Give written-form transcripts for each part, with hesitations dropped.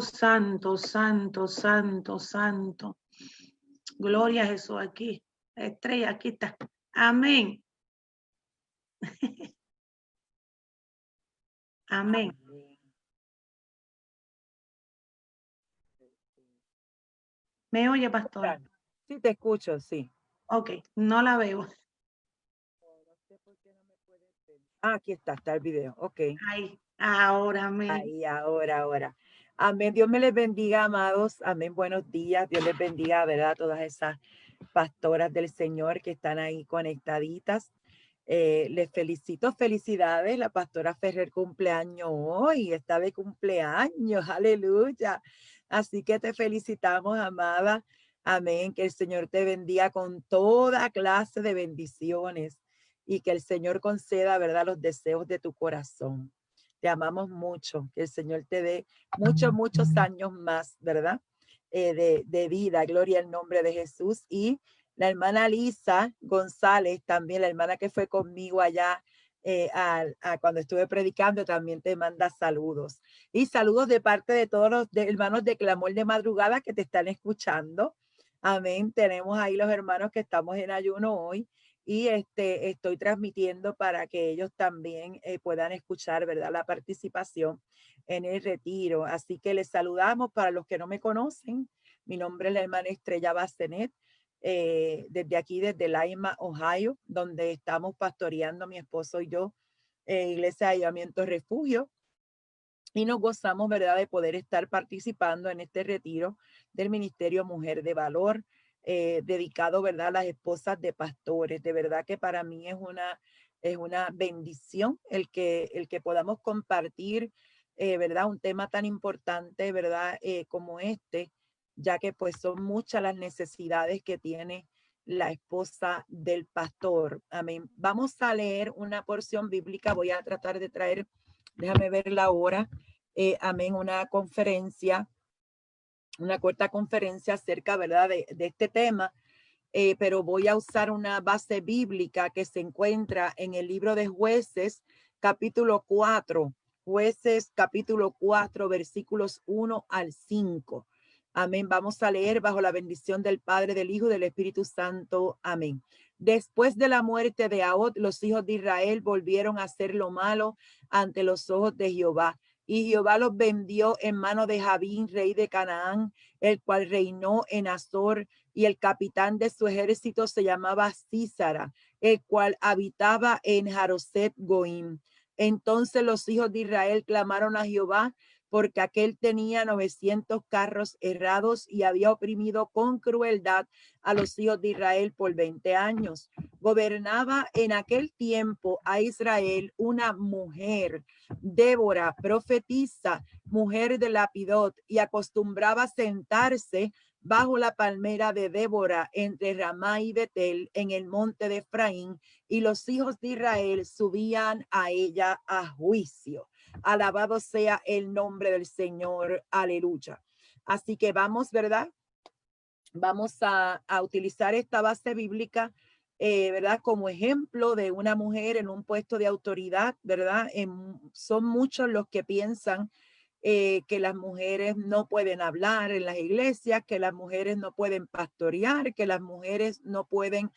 santo, santo, santo, santo. Gloria a Jesús aquí. La estrella, aquí está. Amén. Amén. ¿Me oye, pastor? Sí, te escucho, sí. Ok, no la veo. Aquí está el video. Ok. Ahí, ahora, amén. Ahí, ahora. Amén. Dios me les bendiga, amados. Amén. Buenos días. Dios les bendiga, ¿verdad? Todas esas pastoras del Señor que están ahí conectaditas. Les felicito, felicidades. La pastora Ferrer cumpleaños hoy, está de cumpleaños, aleluya. Así que te felicitamos, amada. Amén. Que el Señor te bendiga con toda clase de bendiciones y que el Señor conceda, ¿verdad?, los deseos de tu corazón. Te amamos mucho. Que el Señor te dé muchos años más, ¿verdad? De vida. Gloria al nombre de Jesús. Y la hermana Lisa González, también la hermana que fue conmigo allá cuando estuve predicando, también te manda saludos. Y saludos de parte de todos los hermanos de Clamor de Madrugada que te están escuchando. Amén. Tenemos ahí los hermanos que estamos en ayuno hoy y estoy transmitiendo para que ellos también puedan escuchar, ¿verdad?, la participación en el retiro. Así que les saludamos. Para los que no me conocen, mi nombre es la hermana Estrella Bacenet. Desde aquí, desde Lima, Ohio, donde estamos pastoreando mi esposo y yo, Iglesia de Avivamiento Refugio, y nos gozamos, ¿verdad?, de poder estar participando en este retiro del Ministerio Mujer de Valor, dedicado, ¿verdad?, a las esposas de pastores. De verdad que para mí es una bendición el que podamos compartir, ¿verdad?, un tema tan importante, ¿verdad?, como este, ya que pues son muchas las necesidades que tiene la esposa del pastor. Amén. Vamos a leer una porción bíblica. Voy a tratar de traer, déjame ver la hora. Amén, una corta conferencia acerca, ¿verdad?, de este tema. Pero voy a usar una base bíblica que se encuentra en el libro de Jueces, capítulo 4. Jueces, capítulo 4, versículos 1 al 5. Amén. Vamos a leer bajo la bendición del Padre, del Hijo y del Espíritu Santo. Amén. Después de la muerte de Ahod, los hijos de Israel volvieron a hacer lo malo ante los ojos de Jehová. Y Jehová los vendió en mano de Jabín, rey de Canaán, el cual reinó en Azor, y el capitán de su ejército se llamaba Sísara, el cual habitaba en Jaroset Goim. Entonces los hijos de Israel clamaron a Jehová, porque aquél tenía 900 carros errados y había oprimido con crueldad a los hijos de Israel por 20 años. Gobernaba en aquel tiempo a Israel una mujer, Débora, profetisa, mujer de Lapidot, y acostumbraba a sentarse bajo la palmera de Débora entre Ramá y Betel en el monte de Efraín, y los hijos de Israel subían a ella a juicio. Alabado sea el nombre del Señor. Aleluya. Así que vamos, ¿verdad? Vamos a utilizar esta base bíblica, ¿verdad?, como ejemplo de una mujer en un puesto de autoridad, ¿verdad? Son muchos los que piensan que las mujeres no pueden hablar en las iglesias, que las mujeres no pueden pastorear, que las mujeres no pueden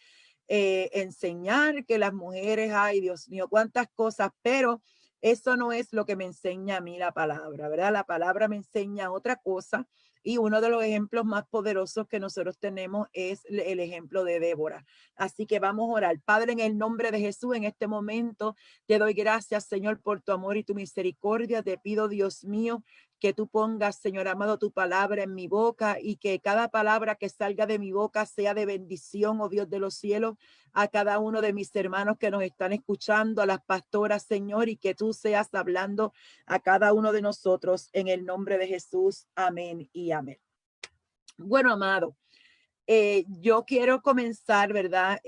enseñar, que las mujeres, ay Dios mío, cuántas cosas, pero eso no es lo que me enseña a mí la palabra, ¿verdad? La palabra me enseña otra cosa. Y uno de los ejemplos más poderosos que nosotros tenemos es el ejemplo de Débora. Así que vamos a orar. Padre, en el nombre de Jesús, en este momento te doy gracias, Señor, por tu amor y tu misericordia. Te pido, Dios mío, que tú pongas, Señor amado, tu palabra en mi boca y que cada palabra que salga de mi boca sea de bendición, oh Dios de los cielos, a cada uno de mis hermanos que nos están escuchando, a las pastoras, Señor, y que tú seas hablando a cada uno de nosotros en el nombre de Jesús. Amén y amén. Bueno, amado, yo quiero comenzar, ¿verdad?,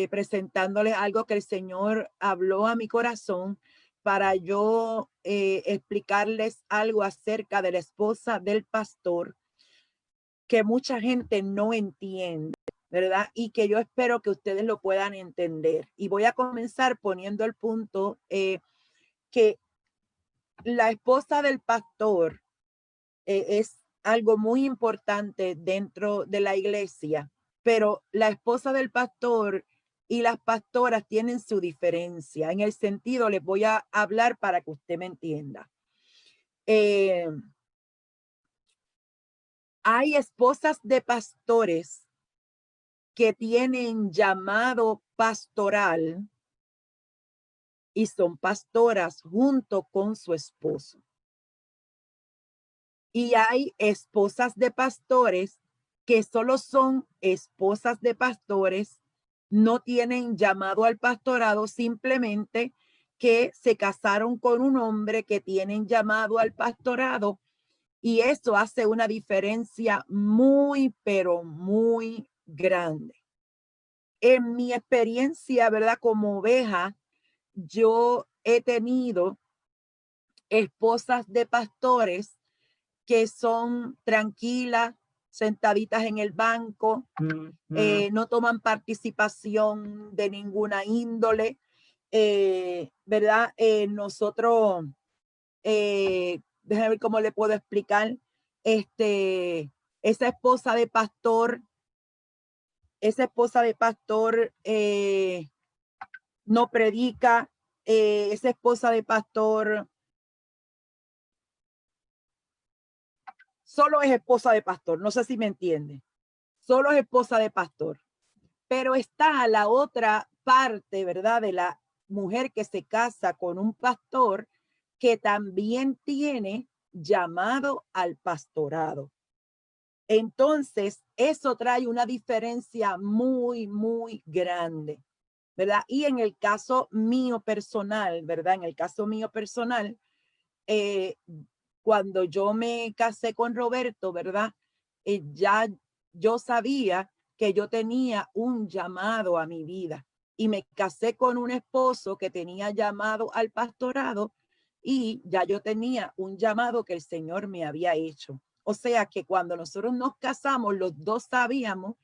presentándoles algo que el Señor habló a mi corazón para yo explicarles algo acerca de la esposa del pastor que mucha gente no entiende, ¿verdad? Y que yo espero que ustedes lo puedan entender. Y voy a comenzar poniendo el punto que la esposa del pastor es algo muy importante dentro de la iglesia, pero la esposa del pastor y las pastoras tienen su diferencia. En el sentido, les voy a hablar para que usted me entienda. Hay esposas de pastores que tienen llamado pastoral y son pastoras junto con su esposo. Y hay esposas de pastores que solo son esposas de pastores, no tienen llamado al pastorado, simplemente que se casaron con un hombre que tienen llamado al pastorado, y eso hace una diferencia muy, pero muy grande. En mi experiencia, ¿verdad? Como oveja, yo he tenido esposas de pastores que son tranquilas, sentaditas en el banco, no toman participación de ninguna índole, ¿verdad? Nosotros, déjame ver cómo le puedo explicar, esa esposa de pastor, no predica, esa esposa de pastor solo es esposa de pastor, no sé si me entiende, solo es esposa de pastor, pero está la otra parte, ¿verdad? De la mujer que se casa con un pastor que también tiene llamado al pastorado. Entonces, eso trae una diferencia muy, muy grande, ¿verdad? Y en el caso mío personal, ¿verdad? En el caso mío personal, cuando yo me casé con Roberto, ¿verdad? Ya yo sabía que yo tenía un llamado a mi vida y me casé con un esposo que tenía llamado al pastorado y ya yo tenía un llamado que el Señor me había hecho. O sea que cuando nosotros nos casamos, los dos sabíamos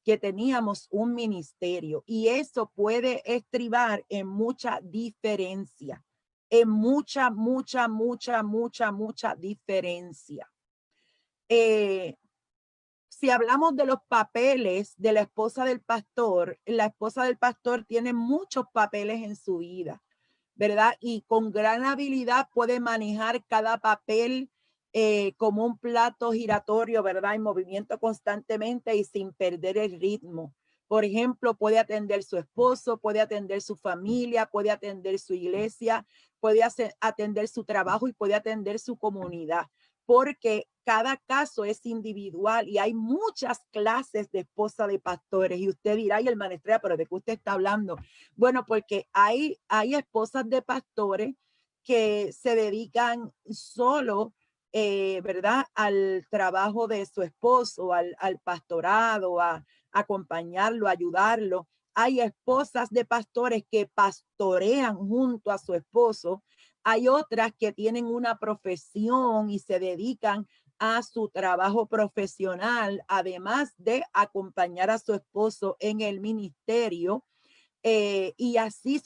que teníamos un ministerio y eso puede estribar en mucha diferencia, en mucha diferencia. Si hablamos de los papeles de la esposa del pastor tiene muchos papeles en su vida, ¿verdad? Y con gran habilidad puede manejar cada papel como un plato giratorio, ¿verdad? En movimiento constantemente y sin perder el ritmo. Por ejemplo, puede atender su esposo, puede atender su familia, puede atender su iglesia, puede atender su trabajo y puede atender su comunidad, porque cada caso es individual y hay muchas clases de esposa de pastores. Y usted dirá, y el maestría, pero ¿de qué usted está hablando? Bueno, porque hay esposas de pastores que se dedican solo, ¿verdad? Al trabajo de su esposo, al pastorado, a acompañarlo, a ayudarlo. Hay esposas de pastores que pastorean junto a su esposo. Hay otras que tienen una profesión y se dedican a su trabajo profesional, además de acompañar a su esposo en el ministerio. Y así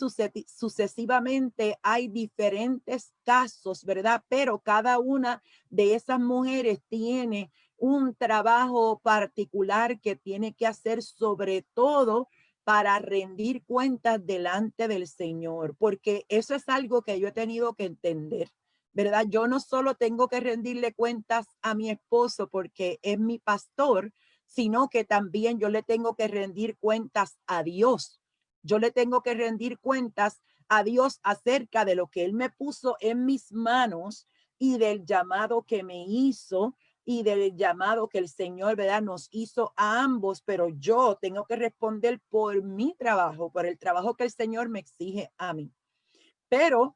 sucesivamente hay diferentes casos, ¿verdad? Pero cada una de esas mujeres tiene un trabajo particular que tiene que hacer, sobre todo para rendir cuentas delante del Señor, porque eso es algo que yo he tenido que entender, ¿verdad? Yo no solo tengo que rendirle cuentas a mi esposo porque es mi pastor, sino que también yo le tengo que rendir cuentas a Dios. Yo le tengo que rendir cuentas a Dios acerca de lo que Él me puso en mis manos y del llamado que me hizo y del llamado que el Señor, ¿verdad?, nos hizo a ambos, pero yo tengo que responder por mi trabajo, por el trabajo que el Señor me exige a mí. Pero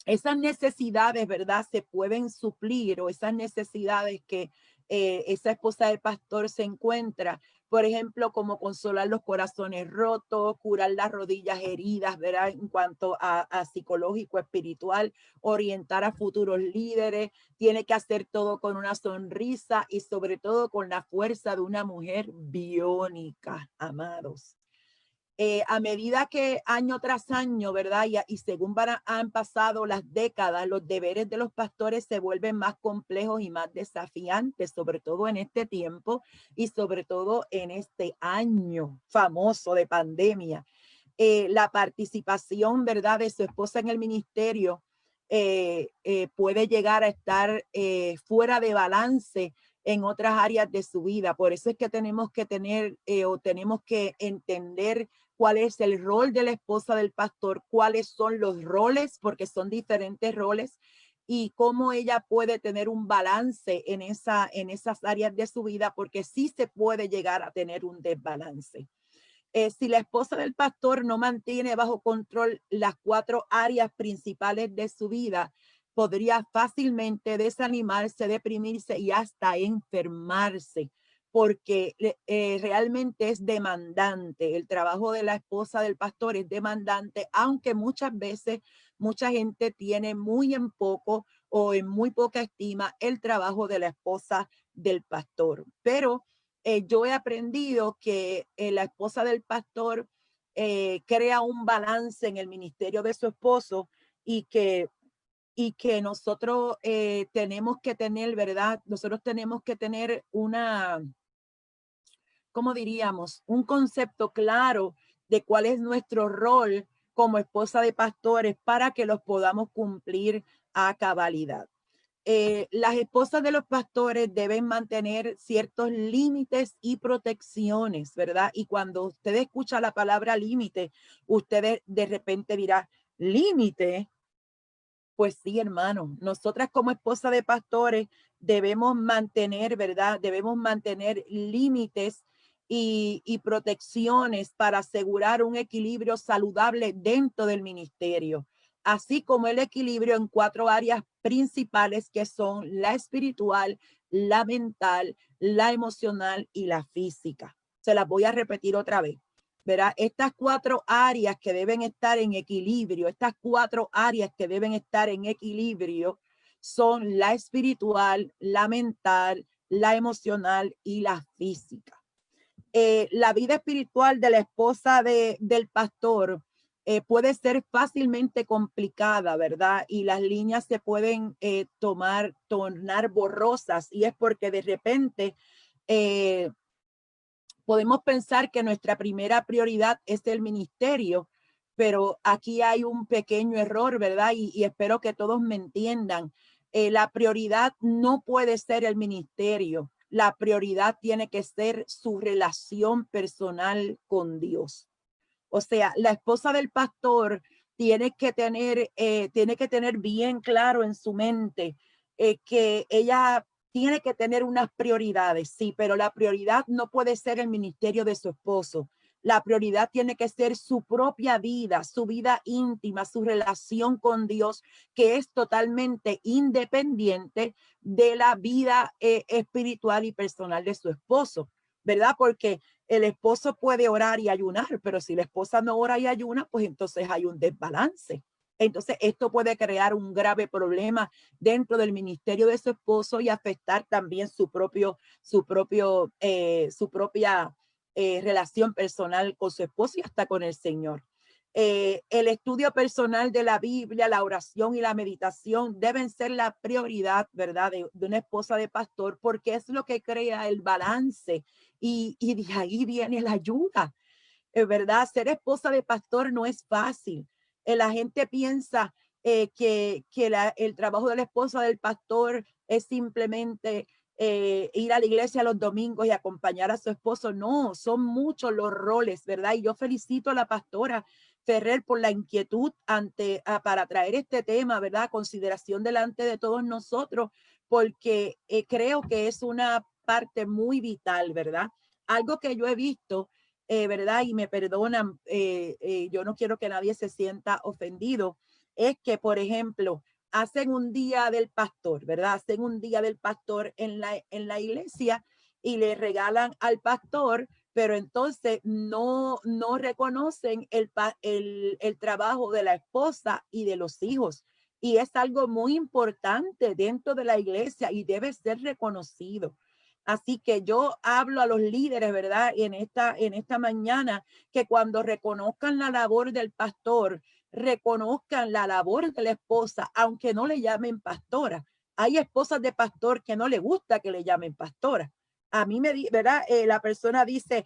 esas necesidades, ¿verdad?, se pueden suplir, o esas necesidades que esa esposa del pastor se encuentra, por ejemplo, como consolar los corazones rotos, curar las rodillas heridas, ¿verdad?, en cuanto a psicológico, espiritual, orientar a futuros líderes, tiene que hacer todo con una sonrisa y sobre todo con la fuerza de una mujer biónica, amados. A medida que año tras año, ¿verdad? Y según han pasado las décadas, los deberes de los pastores se vuelven más complejos y más desafiantes, sobre todo en este tiempo y sobre todo en este año famoso de pandemia. La participación, ¿verdad?, de su esposa en el ministerio puede llegar a estar fuera de balance en otras áreas de su vida. Por eso es que tenemos que tener o tenemos que entender cuál es el rol de la esposa del pastor, cuáles son los roles, porque son diferentes roles, y cómo ella puede tener un balance en esas áreas de su vida, porque sí se puede llegar a tener un desbalance. Si la esposa del pastor no mantiene bajo control las 4 áreas principales de su vida, podría fácilmente desanimarse, deprimirse y hasta enfermarse, porque realmente es demandante. El trabajo de la esposa del pastor es demandante, aunque muchas veces mucha gente tiene muy en poco o en muy poca estima el trabajo de la esposa del pastor. Pero yo he aprendido que la esposa del pastor crea un balance en el ministerio de su esposo y que nosotros tenemos que tener, ¿verdad? Nosotros tenemos que tener ¿cómo diríamos? Un concepto claro de cuál es nuestro rol como esposa de pastores para que los podamos cumplir a cabalidad. Las esposas de los pastores deben mantener ciertos límites y protecciones, ¿verdad? Y cuando usted escucha la palabra límite, usted de repente dirá, límite. Pues sí, hermano, nosotras como esposa de pastores debemos mantener, ¿verdad? Debemos mantener límites y protecciones para asegurar un equilibrio saludable dentro del ministerio, así como el equilibrio en 4 áreas principales que son la espiritual, la mental, la emocional y la física. Se las voy a repetir otra vez. ¿Verdad? Estas 4 áreas que deben estar en equilibrio, estas 4 áreas que deben estar en equilibrio son la espiritual, la mental, la emocional y la física. La vida espiritual de la esposa del pastor puede ser fácilmente complicada, ¿verdad? Y las líneas se pueden tornar borrosas, y es porque de repente podemos pensar que nuestra primera prioridad es el ministerio, pero aquí hay un pequeño error, ¿verdad? Y espero que todos me entiendan. La prioridad no puede ser el ministerio. La prioridad tiene que ser su relación personal con Dios. O sea, la esposa del pastor tiene que tener bien claro en su mente que ella tiene que tener unas prioridades, sí, pero la prioridad no puede ser el ministerio de su esposo. La prioridad tiene que ser su propia vida, su vida íntima, su relación con Dios, que es totalmente independiente de la vida espiritual y personal de su esposo, ¿verdad? Porque el esposo puede orar y ayunar, pero si la esposa no ora y ayuna, pues entonces hay un desbalance. Entonces, esto puede crear un grave problema dentro del ministerio de su esposo y afectar también su propia relación personal con su esposo y hasta con el Señor. El estudio personal de la Biblia, la oración y la meditación deben ser la prioridad, ¿verdad?, de una esposa de pastor, porque es lo que crea el balance y de ahí viene la ayuda. ¿Verdad? Ser esposa de pastor no es fácil. La gente piensa que el trabajo de la esposa del pastor es simplemente ir a la iglesia los domingos y acompañar a su esposo. No, son muchos los roles, ¿verdad? Y yo felicito a la pastora Ferrer por la inquietud para traer este tema, ¿verdad? A consideración delante de todos nosotros, porque creo que es una parte muy vital, ¿verdad? Algo que yo he visto, ¿verdad? Y me perdonan, yo no quiero que nadie se sienta ofendido, es que, por ejemplo, hacen un día del pastor, ¿verdad? Hacen un día del pastor en la iglesia y le regalan al pastor, pero entonces no reconocen el trabajo de la esposa y de los hijos. Y es algo muy importante dentro de la iglesia y debe ser reconocido. Así que yo hablo a los líderes, ¿verdad? En esta mañana, que cuando reconozcan la labor del pastor, reconozcan la labor de la esposa, aunque no le llamen pastora. Hay esposas de pastor que no le gusta que le llamen pastora. A mí ¿verdad? La persona dice,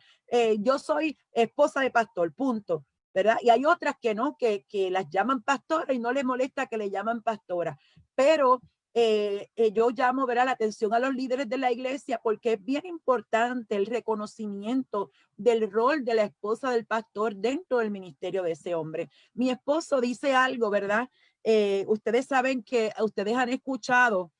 yo soy esposa de pastor, punto, ¿verdad? Y hay otras que no, que las llaman pastora y no les molesta que le llaman pastora. Pero yo llamo, ¿verdad?, la atención a los líderes de la iglesia, porque es bien importante el reconocimiento del rol de la esposa del pastor dentro del ministerio de ese hombre. Mi esposo dice algo, ¿verdad? Ustedes saben que ustedes han escuchado,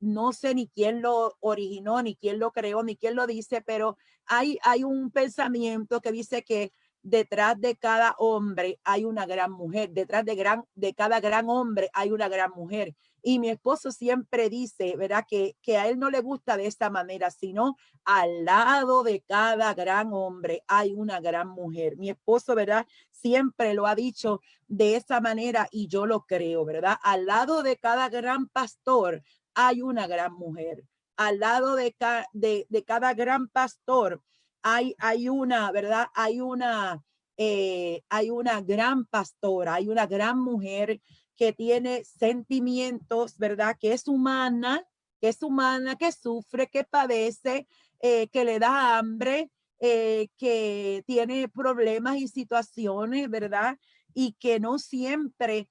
no sé ni quién lo originó, ni quién lo creó, ni quién lo dice, pero hay un pensamiento que dice que detrás de cada hombre hay una gran mujer, detrás de cada gran hombre hay una gran mujer. Y mi esposo siempre dice, ¿verdad?, que a él no le gusta de esta manera, sino al lado de cada gran hombre hay una gran mujer. Mi esposo, ¿verdad?, siempre lo ha dicho de esa manera y yo lo creo, ¿verdad? Al lado de cada gran pastor hay una gran mujer. Al lado de cada gran pastor hay una, ¿verdad? Hay una gran pastora, hay una gran mujer que tiene sentimientos, ¿verdad? Que es humana, que sufre, que padece, que le da hambre, que tiene problemas y situaciones, ¿verdad? Y que no siempre,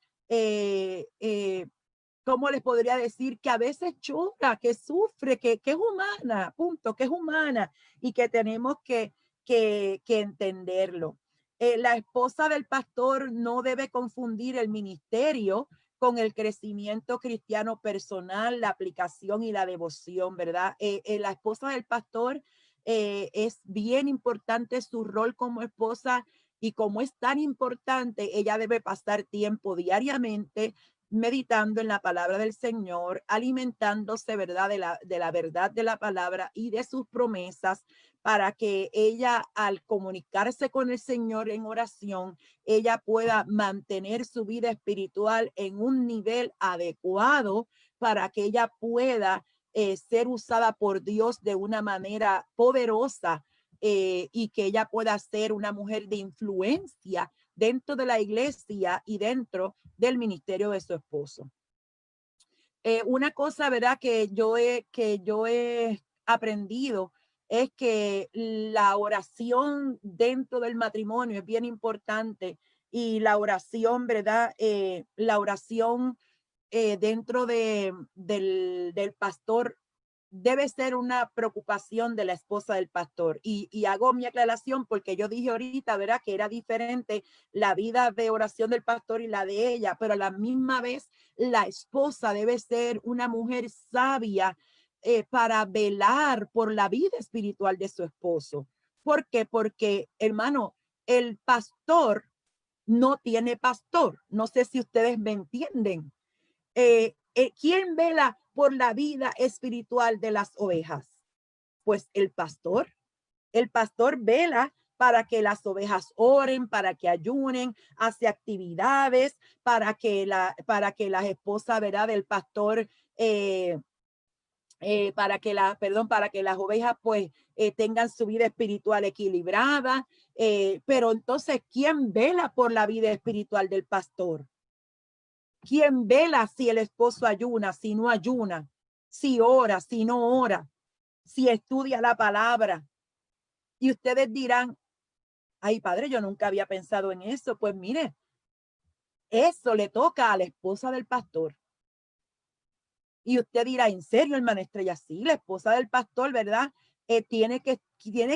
¿cómo les podría decir? Que a veces llora, que sufre, que es humana, punto, que es humana y que tenemos que entenderlo. La esposa del pastor no debe confundir el ministerio con el crecimiento cristiano personal, la aplicación y la devoción, ¿verdad? La esposa del pastor es bien importante su rol como esposa, y como es tan importante, ella debe pasar tiempo diariamente meditando en la palabra del Señor, alimentándose, ¿verdad?, de la verdad de la palabra y de sus promesas, para que ella, al comunicarse con el Señor en oración, ella pueda mantener su vida espiritual en un nivel adecuado, para que ella pueda ser usada por Dios de una manera poderosa, y que ella pueda ser una mujer de influencia dentro de la iglesia y dentro del ministerio de su esposo. Una cosa, ¿verdad?, que yo he aprendido es que la oración dentro del matrimonio es bien importante, y la oración, ¿verdad? La oración dentro del pastor debe ser una preocupación de la esposa del pastor. Y hago mi aclaración porque yo dije ahorita, ¿verdad?, que era diferente la vida de oración del pastor y la de ella, pero a la misma vez la esposa debe ser una mujer sabia para velar por la vida espiritual de su esposo. ¿Por qué? Porque, hermano, el pastor no tiene pastor. No sé si ustedes me entienden. ¿Quién vela por la vida espiritual de las ovejas? Pues el pastor. El pastor vela para que las ovejas oren, para que ayunen, hace actividades, para que las esposas, ¿verdad?, del pastor, para que las ovejas pues tengan su vida espiritual equilibrada. Pero entonces, ¿quién vela por la vida espiritual del pastor? ¿Quién vela si el esposo ayuna, si no ayuna, si ora, si no ora, si estudia la palabra? Y ustedes dirán, ay, padre, yo nunca había pensado en eso. Pues mire, eso le toca a la esposa del pastor. Y usted dirá, ¿en serio, hermana Estrella? Sí, la esposa del pastor, ¿verdad? Tiene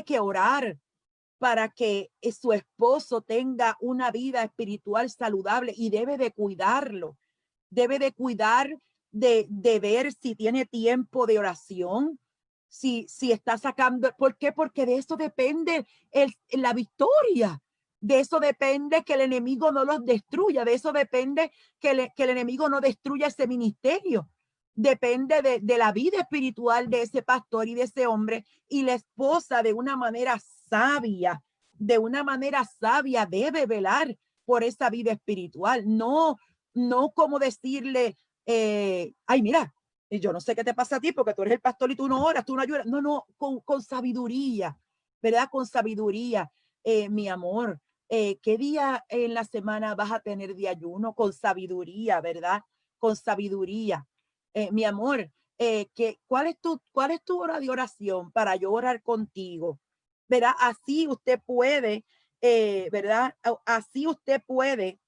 que orar para que su esposo tenga una vida espiritual saludable, y debe de cuidarlo. Debe de cuidar de ver si tiene tiempo de oración, si está sacando. ¿Por qué? Porque de eso depende la victoria. De eso depende que el enemigo no los destruya. De eso depende que el enemigo no destruya ese ministerio. Depende de la vida espiritual de ese pastor y de ese hombre. Y la esposa, de una manera sabia, debe velar por esa vida espiritual. No como decirle, ay, mira, Y yo no sé qué te pasa a ti porque tú eres el pastor y tú no oras, tú no ayudas. No, no, con sabiduría, ¿verdad? Con sabiduría, mi amor. ¿Qué día en la semana vas a tener de ayuno? Con sabiduría, ¿verdad? Con sabiduría. Mi amor, ¿cuál es tu hora de oración para yo orar contigo? ¿Verdad? Así usted puede, ¿verdad? Así usted puede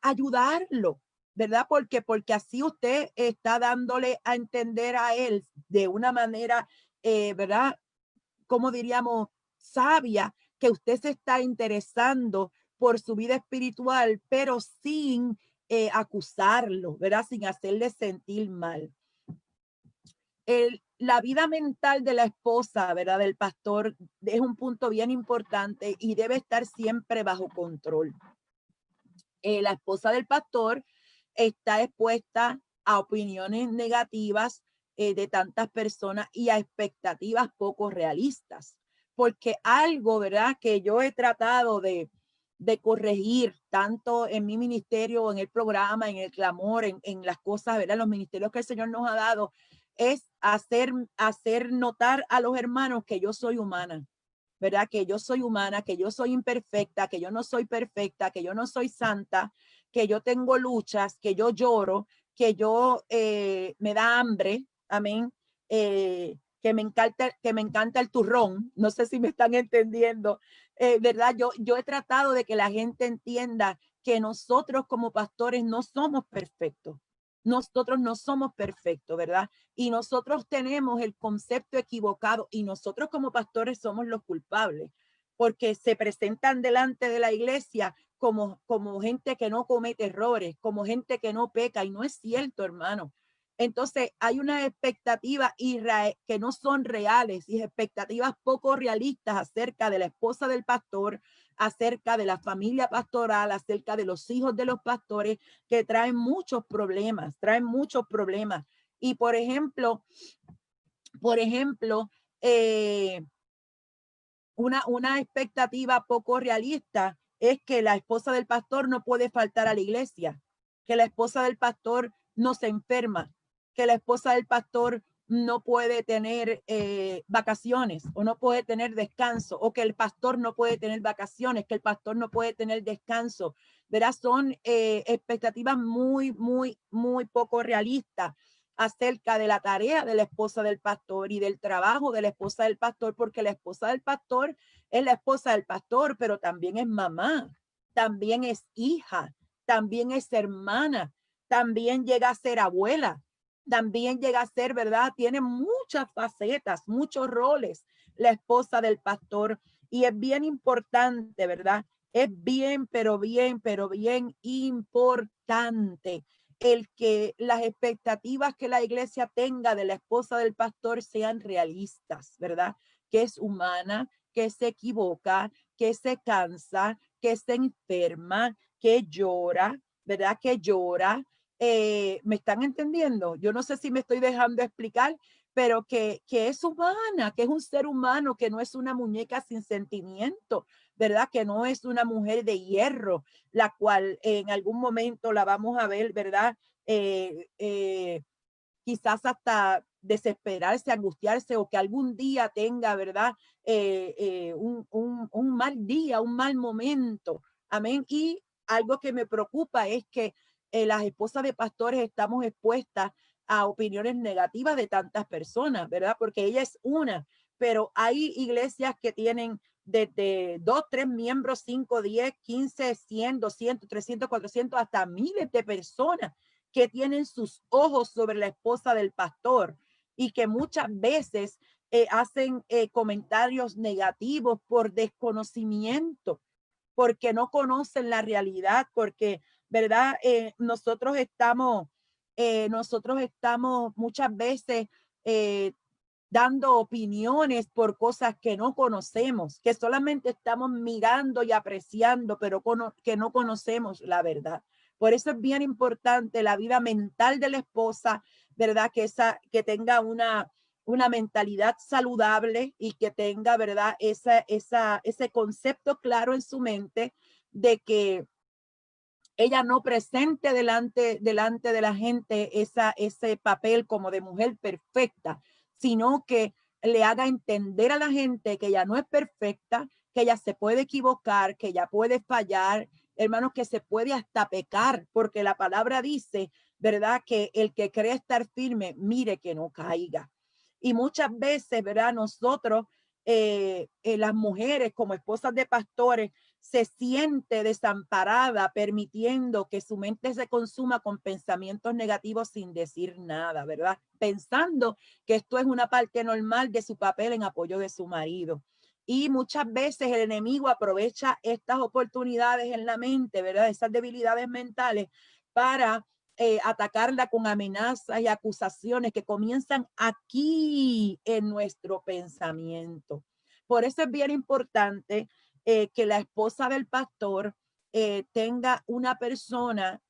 ayudarlo, ¿verdad? Porque así usted está dándole a entender a él de una manera, ¿verdad? Como diríamos, sabia, que usted se está interesando por su vida espiritual, pero sin acusarlo, ¿verdad? Sin hacerle sentir mal. La vida mental de la esposa, ¿verdad? Del pastor es un punto bien importante y debe estar siempre bajo control. La esposa del pastor está expuesta a opiniones negativas de tantas personas y a expectativas poco realistas, porque algo, ¿verdad? Que yo he tratado de corregir tanto en mi ministerio, en el programa, en el clamor, en las cosas, ¿verdad? Los ministerios que el Señor nos ha dado, es hacer notar a los hermanos que yo soy humana, ¿verdad? Que yo soy humana, que yo soy imperfecta, que yo no soy perfecta, que yo no soy santa, que yo tengo luchas, que yo lloro, que yo me da hambre, amén, que me encanta el turrón, no sé si me están entendiendo, ¿verdad? Yo he tratado de que la gente entienda que nosotros como pastores no somos perfectos. Nosotros no somos perfectos, ¿verdad? Y nosotros tenemos el concepto equivocado y nosotros como pastores somos los culpables porque se presentan delante de la iglesia como gente que no comete errores, como gente que no peca y no es cierto, hermano. Entonces hay unas expectativas que no son reales y expectativas poco realistas acerca de la esposa del pastor, acerca de la familia pastoral, acerca de los hijos de los pastores, que traen muchos problemas, Y por ejemplo, una expectativa poco realista es que la esposa del pastor no puede faltar a la iglesia, que la esposa del pastor no se enferma, que la esposa del pastor no puede tener vacaciones o no puede tener descanso, o que el pastor no puede tener vacaciones, que el pastor no puede tener descanso. Verás, son expectativas muy poco realistas acerca de la tarea de la esposa del pastor y del trabajo de la esposa del pastor, porque la esposa del pastor es la esposa del pastor, pero también es mamá, también es hija, también es hermana, también llega a ser abuela, también llega a ser, ¿verdad? Tiene muchas facetas, muchos roles la esposa del pastor y es bien importante, ¿verdad? Es bien, pero bien importante el que las expectativas que la iglesia tenga de la esposa del pastor sean realistas, ¿verdad? Que es humana, que se equivoca, que se cansa, que se enferma, que llora, ¿verdad? Que llora. ¿Me están entendiendo? Yo no sé si me estoy dejando explicar, pero que es humana, que es un ser humano, que no es una muñeca sin sentimiento, ¿verdad? Que no es una mujer de hierro, la cual en algún momento la vamos a ver, ¿verdad? Quizás hasta desesperarse, angustiarse o que algún día tenga, ¿verdad? Un mal día, un mal momento. Amén. Y algo que me preocupa es que las esposas de pastores estamos expuestas a opiniones negativas de tantas personas, ¿verdad? Porque ella es una, pero hay iglesias que tienen desde 2, 3 miembros, 5, 10, 15, 100, 200, 300, 400, hasta miles de personas que tienen sus ojos sobre la esposa del pastor y que muchas veces hacen comentarios negativos por desconocimiento, porque no conocen la realidad, porque, ¿verdad? Nosotros estamos muchas veces dando opiniones por cosas que no conocemos, que solamente estamos mirando y apreciando, pero que no conocemos la verdad. Por eso es bien importante la vida mental de la esposa, ¿verdad? Que tenga una mentalidad saludable y que tenga, ¿verdad? Ese concepto claro en su mente de que ella no presente delante de la gente ese papel como de mujer perfecta, sino que le haga entender a la gente que ella no es perfecta, que ella se puede equivocar, que ella puede fallar, hermanos, que se puede hasta pecar, porque la palabra dice, ¿verdad? Que el que cree estar firme, mire que no caiga. Y muchas veces, ¿verdad? Nosotros, las mujeres como esposas de pastores, se siente desamparada, permitiendo que su mente se consuma con pensamientos negativos sin decir nada, ¿verdad? Pensando que esto es una parte normal de su papel en apoyo de su marido. Y muchas veces el enemigo aprovecha estas oportunidades en la mente, ¿verdad? Esas debilidades mentales para atacarla con amenazas y acusaciones que comienzan aquí en nuestro pensamiento. Por eso es bien importante que la esposa del pastor tenga una persona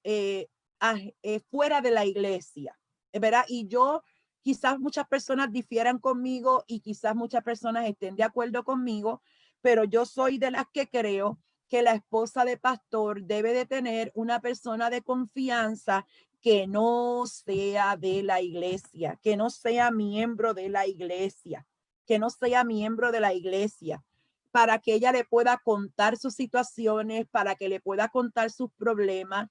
fuera de la iglesia, ¿verdad? Y yo, quizás muchas personas difieran conmigo y quizás muchas personas estén de acuerdo conmigo, pero yo soy de las que creo que la esposa de pastor debe de tener una persona de confianza que no sea de la iglesia, que no sea miembro de la iglesia, que no sea miembro de la iglesia, para que ella le pueda contar sus situaciones, para que le pueda contar sus problemas,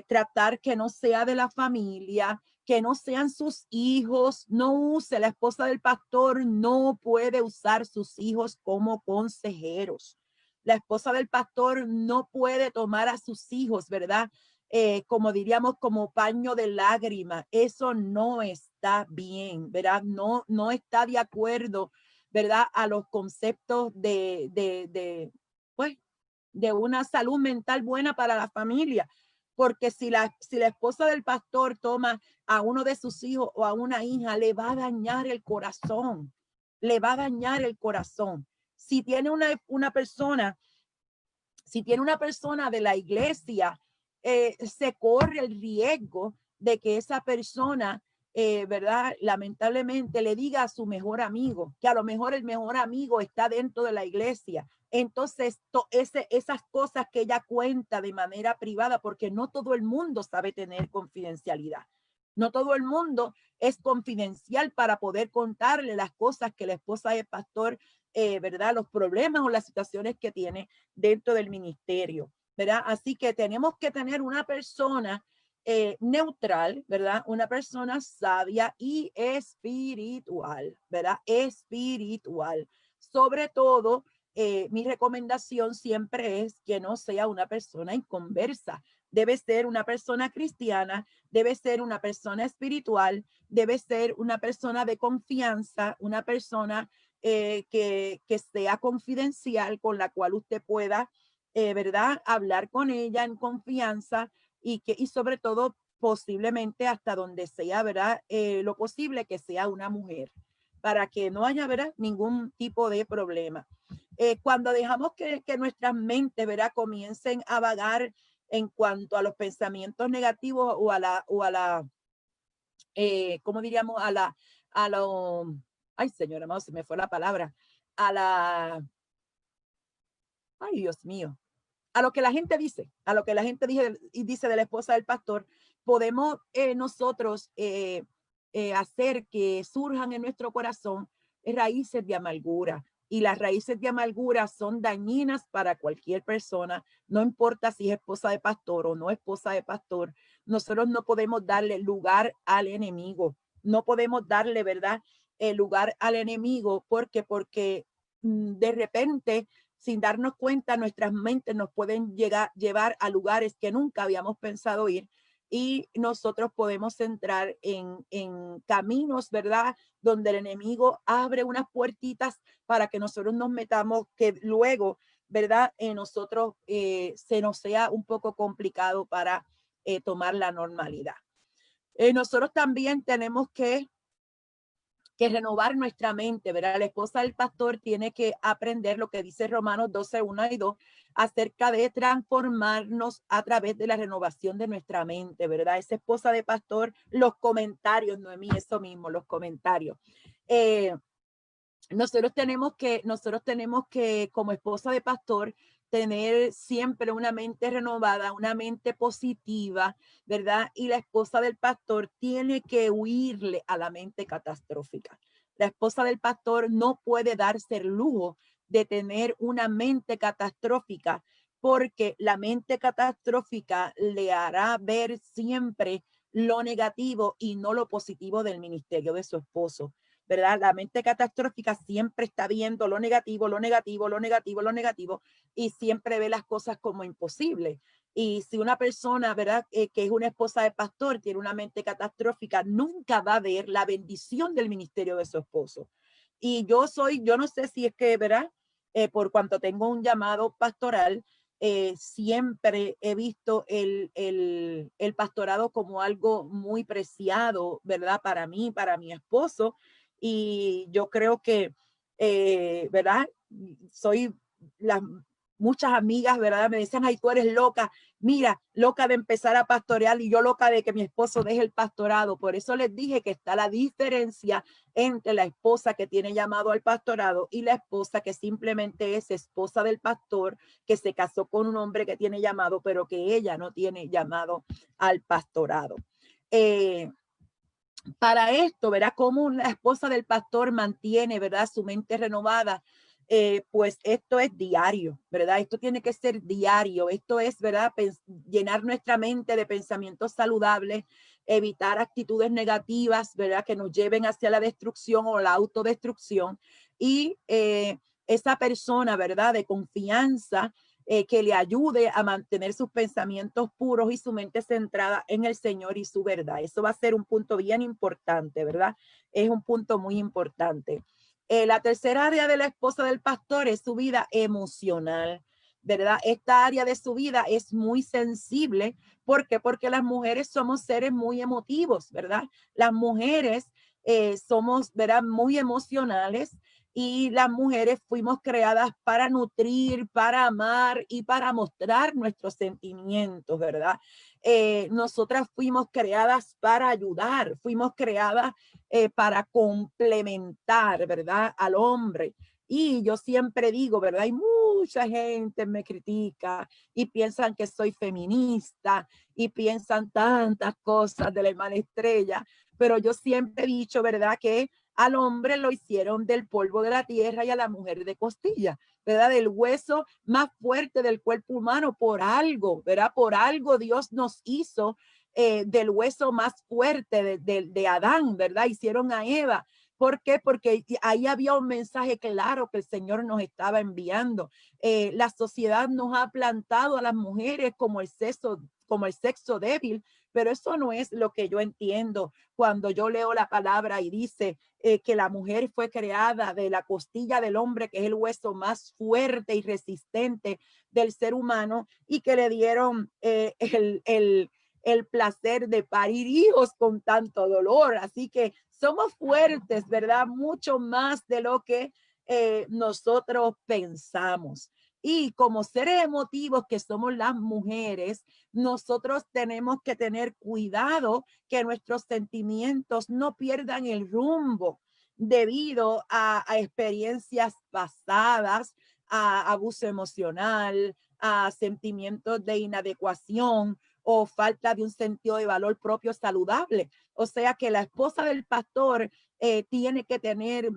tratar que no sea de la familia, que no sean sus hijos. No use, la esposa del pastor no puede usar sus hijos como consejeros. La esposa del pastor no puede tomar a sus hijos, ¿verdad? Como diríamos, como paño de lágrima. Eso no está bien, ¿verdad? No está de acuerdo, ¿verdad? A los conceptos pues, de una salud mental buena para la familia. Porque si la esposa del pastor toma a uno de sus hijos o a una hija, le va a dañar el corazón. Le va a dañar el corazón. Si tiene una persona, si tiene una persona de la iglesia, se corre el riesgo de que esa persona, ¿verdad? Lamentablemente le diga a su mejor amigo, que a lo mejor el mejor amigo está dentro de la iglesia. Entonces, esas cosas que ella cuenta de manera privada, porque no todo el mundo sabe tener confidencialidad. No todo el mundo es confidencial para poder contarle las cosas que la esposa del pastor, ¿verdad? Los problemas o las situaciones que tiene dentro del ministerio, ¿verdad? Así que tenemos que tener una persona neutral, ¿verdad? Una persona sabia y espiritual, ¿verdad? Espiritual. Sobre todo, mi recomendación siempre es que no sea una persona inconversa. Debe ser una persona cristiana, debe ser una persona espiritual, debe ser una persona de confianza, una persona que sea confidencial, con la cual usted pueda, ¿verdad? Hablar con ella en confianza y sobre todo posiblemente hasta donde sea, ¿verdad? Lo posible que sea una mujer, para que no haya, ¿verdad? Ningún tipo de problema. Cuando dejamos que nuestras mentes, ¿verdad? Comiencen a vagar en cuanto a los pensamientos negativos o a la, ¿cómo diríamos? A lo, ay, señora, no, se me fue la palabra, ay, Dios mío, a lo que la gente dice, a lo que la gente dice de la esposa del pastor, podemos nosotros hacer que surjan en nuestro corazón raíces de amargura. Y las raíces de amargura son dañinas para cualquier persona, no importa si es esposa de pastor o no esposa de pastor. Nosotros no podemos darle lugar al enemigo, no podemos darle, ¿verdad? Lugar al enemigo, porque de repente, sin darnos cuenta, nuestras mentes nos pueden llevar a lugares que nunca habíamos pensado ir, y nosotros podemos entrar en caminos, ¿verdad? Donde el enemigo abre unas puertitas para que nosotros nos metamos, que luego, ¿verdad? Nosotros se nos sea un poco complicado para tomar la normalidad. Nosotros también tenemos que renovar nuestra mente, ¿verdad? La esposa del pastor tiene que aprender lo que dice Romanos 12, 1 y 2, acerca de transformarnos a través de la renovación de nuestra mente, ¿verdad? Esa esposa de pastor, los comentarios, Noemí, eso mismo, los comentarios. Nosotros tenemos que, como esposa de pastor, tener siempre una mente renovada, una mente positiva, ¿verdad? Y la esposa del pastor tiene que huirle a la mente catastrófica. La esposa del pastor no puede darse el lujo de tener una mente catastrófica, porque la mente catastrófica le hará ver siempre lo negativo y no lo positivo del ministerio de su esposo, ¿verdad? La mente catastrófica siempre está viendo lo negativo, lo negativo, lo negativo, lo negativo, y siempre ve las cosas como imposibles. Y si una persona, ¿verdad? Que es una esposa de pastor, tiene una mente catastrófica, nunca va a ver la bendición del ministerio de su esposo. Y yo no sé si es que, ¿verdad? Por cuanto tengo un llamado pastoral, siempre he visto el pastorado como algo muy preciado, ¿verdad? Para mí, para mi esposo. Y yo creo que, ¿verdad? Soy las muchas amigas, ¿verdad? Me decían, ay, tú eres loca. Mira, loca de empezar a pastorear y yo loca de que mi esposo deje el pastorado. Por eso les dije que está la diferencia entre la esposa que tiene llamado al pastorado y la esposa que simplemente es esposa del pastor, que se casó con un hombre que tiene llamado, pero que ella no tiene llamado al pastorado. Para esto, verá cómo la esposa del pastor mantiene, ¿verdad? Su mente renovada. Pues esto es diario, ¿verdad? Esto tiene que ser diario. Esto es, ¿verdad? Llenar nuestra mente de pensamientos saludables, evitar actitudes negativas, ¿verdad? Que nos lleven hacia la destrucción o la autodestrucción. Y esa persona, ¿verdad? De confianza, que le ayude a mantener sus pensamientos puros y su mente centrada en el Señor y su verdad. Eso va a ser un punto bien importante, ¿verdad? Es un punto muy importante. La tercera área de la esposa del pastor es su vida emocional, ¿verdad? Esta área de su vida es muy sensible. ¿Por qué? Porque las mujeres somos seres muy emotivos, ¿verdad? Las mujeres somos, ¿verdad? Muy emocionales. Y las mujeres fuimos creadas para nutrir, para amar y para mostrar nuestros sentimientos, ¿verdad? Nosotras fuimos creadas para ayudar, fuimos creadas para complementar, ¿verdad? Al hombre. Y yo siempre digo, ¿verdad? Hay mucha gente me critica y piensan que soy feminista y piensan tantas cosas de la hermana Estrella, pero yo siempre he dicho, ¿verdad? Que al hombre lo hicieron del polvo de la tierra y a la mujer de costilla, ¿verdad? Del hueso más fuerte del cuerpo humano, por algo, ¿verdad? Por algo Dios nos hizo del hueso más fuerte de Adán, ¿verdad? Hicieron a Eva. ¿Por qué? Porque ahí había un mensaje claro que el Señor nos estaba enviando. La sociedad nos ha plantado a las mujeres como el sexo débil, pero eso no es lo que yo entiendo cuando yo leo la palabra y dice que la mujer fue creada de la costilla del hombre, que es el hueso más fuerte y resistente del ser humano, y que le dieron el placer de parir hijos con tanto dolor. Así que somos fuertes, ¿verdad? Mucho más de lo que nosotros pensamos. Y como seres emotivos que somos las mujeres, nosotros tenemos que tener cuidado que nuestros sentimientos no pierdan el rumbo debido a experiencias pasadas, a abuso emocional, a sentimientos de inadecuación o falta de un sentido de valor propio saludable. O sea que la esposa del pastor tiene que tener,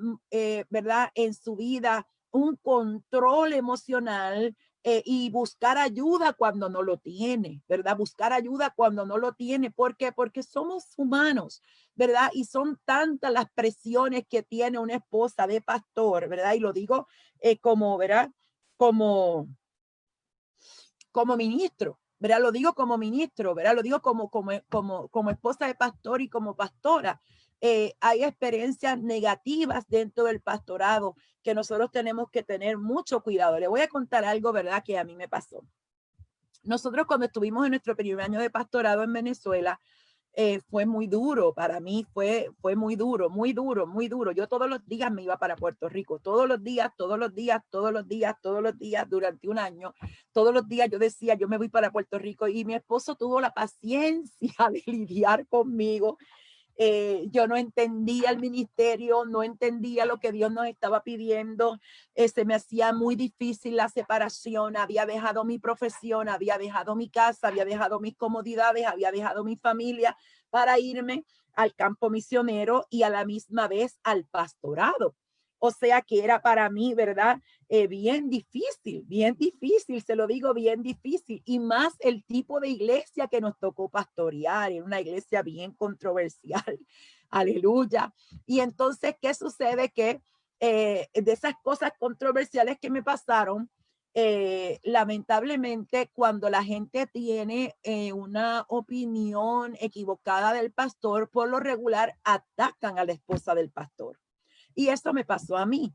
¿verdad? En su vida un control emocional y buscar ayuda cuando no lo tiene, ¿verdad? Buscar ayuda cuando no lo tiene. ¿Por qué? Porque somos humanos, ¿verdad? Y son tantas las presiones que tiene una esposa de pastor, ¿verdad? Y lo digo como, ¿verdad? Como ministro, ¿verdad? Lo digo como ministro, ¿verdad? Lo digo como esposa de pastor y como pastora. Hay experiencias negativas dentro del pastorado que nosotros tenemos que tener mucho cuidado. Le voy a contar algo, ¿verdad? Que a mí me pasó. Nosotros cuando estuvimos en nuestro primer año de pastorado en Venezuela, fue muy duro para mí, fue muy duro, muy duro, muy duro. Yo todos los días me iba para Puerto Rico, todos los días, todos los días, todos los días, todos los días, durante un año. Todos los días yo decía, yo me voy para Puerto Rico, y mi esposo tuvo la paciencia de lidiar conmigo Yo no entendía el ministerio, no entendía lo que Dios nos estaba pidiendo. Se me hacía muy difícil la separación. Había dejado mi profesión, había dejado mi casa, había dejado mis comodidades, había dejado mi familia para irme al campo misionero y a la misma vez al pastorado. O sea que era para mí, ¿verdad? Bien difícil, se lo digo, bien difícil. Y más el tipo de iglesia que nos tocó pastorear, en una iglesia bien controversial. Aleluya. Y entonces, ¿qué sucede? Que de esas cosas controversiales que me pasaron, lamentablemente, cuando la gente tiene una opinión equivocada del pastor, por lo regular atacan a la esposa del pastor. Y esto me pasó a mí.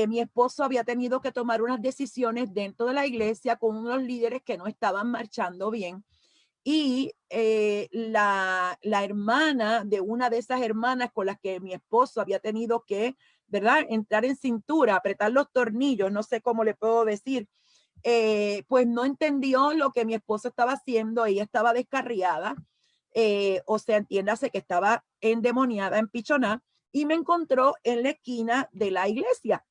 Mi esposo había tenido que tomar unas decisiones dentro de la iglesia con unos líderes que no estaban marchando bien. Y la hermana de una de esas hermanas con las que mi esposo había tenido que, ¿verdad? Entrar en cintura, apretar los tornillos, no sé cómo le puedo decir, pues no entendió lo que mi esposo estaba haciendo. Ella estaba descarriada, o sea, entiéndase que estaba endemoniada, empichonada, y me encontró en la esquina de la iglesia.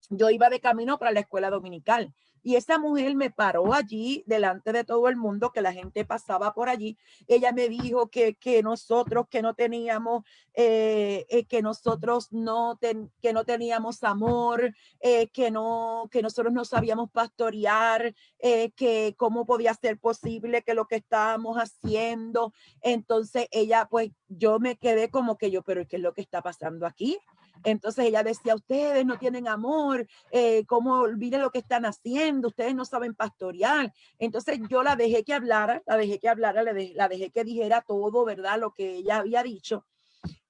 Yo iba de camino para la escuela dominical y esa mujer me paró allí delante de todo el mundo, que la gente pasaba por allí. Ella me dijo que nosotros que no teníamos, que nosotros que no teníamos amor, que nosotros no sabíamos pastorear, que cómo podía ser posible que lo que estábamos haciendo. Entonces ella, pues yo me quedé como que yo, pero ¿qué es lo que está pasando aquí? Entonces ella decía, ustedes no tienen amor, cómo olviden lo que están haciendo, ustedes no saben pastorear. Entonces yo la dejé que hablara, la dejé que dijera todo, ¿verdad? Lo que ella había dicho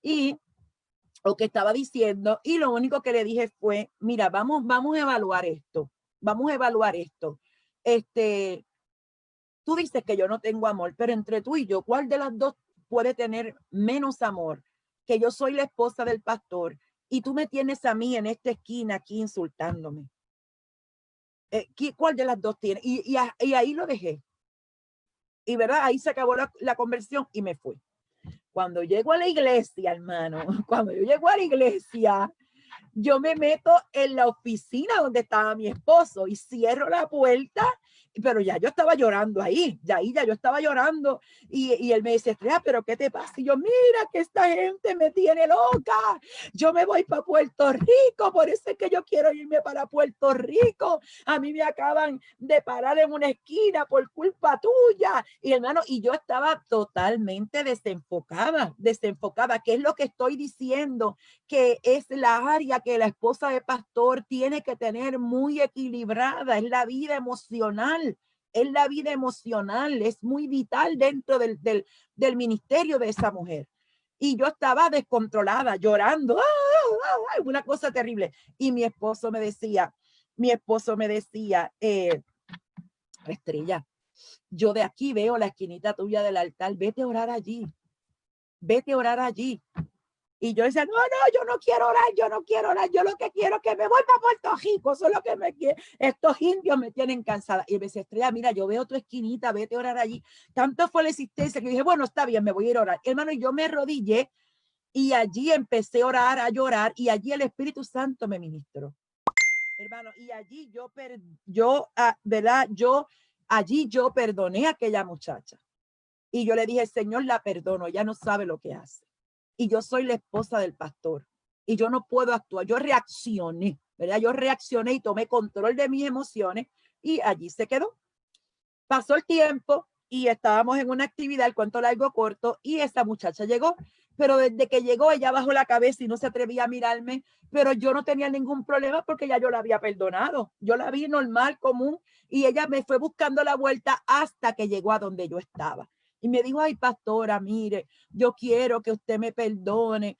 y lo que estaba diciendo. Y lo único que le dije fue, mira, vamos a evaluar esto, vamos a evaluar esto. Tú dices que yo no tengo amor, pero entre tú y yo, ¿cuál de las dos puede tener menos amor? Que yo soy la esposa del pastor y tú me tienes a mí en esta esquina aquí insultándome. ¿Cuál de las dos tiene? Y ahí lo dejé. Y verdad, ahí se acabó la conversión y me fui. Cuando llego a la iglesia, hermano, cuando yo llego a la iglesia, yo me meto en la oficina donde estaba mi esposo y cierro la puerta, pero ya yo estaba llorando ahí, ya yo estaba llorando y él me dice, Estrella, pero ¿qué te pasa? Y yo, mira que esta gente me tiene loca, yo me voy para Puerto Rico, por eso es que yo quiero irme para Puerto Rico, a mí me acaban de parar en una esquina por culpa tuya, y hermano, y yo estaba totalmente desenfocada, ¿qué es lo que estoy diciendo? Que es la área que la esposa de pastor tiene que tener muy equilibrada, es la vida emocional, es muy vital dentro del ministerio de esa mujer. Y yo estaba descontrolada, llorando, una cosa terrible. Y mi esposo me decía, Estrella, yo de aquí veo la esquinita tuya del altar, vete a orar allí. Y yo decía, no, yo no quiero orar, yo lo que quiero es que me voy para Puerto Rico, eso es lo que me quiere, estos indios me tienen cansada. Y me decía, Estrella, mira, yo veo tu esquinita, vete a orar allí. Tanto fue la existencia que dije, bueno, está bien, me voy a ir a orar. Hermano, y yo me arrodillé y allí empecé a orar, a llorar, y allí el Espíritu Santo me ministró. Hermano, y allí allí yo perdoné a aquella muchacha. Y yo le dije, Señor, la perdono, ella no sabe lo que hace. Y yo soy la esposa del pastor y yo no puedo actuar. Yo reaccioné, ¿verdad? Yo reaccioné y tomé control de mis emociones y allí se quedó. Pasó el tiempo y estábamos en una actividad, el cuento largo corto, y esta muchacha llegó. Pero desde que llegó, ella bajó la cabeza y no se atrevía a mirarme, pero yo no tenía ningún problema porque ya yo la había perdonado. Yo la vi normal, común, y ella me fue buscando la vuelta hasta que llegó a donde yo estaba. Y me dijo, ay, pastora, mire, yo quiero que usted me perdone,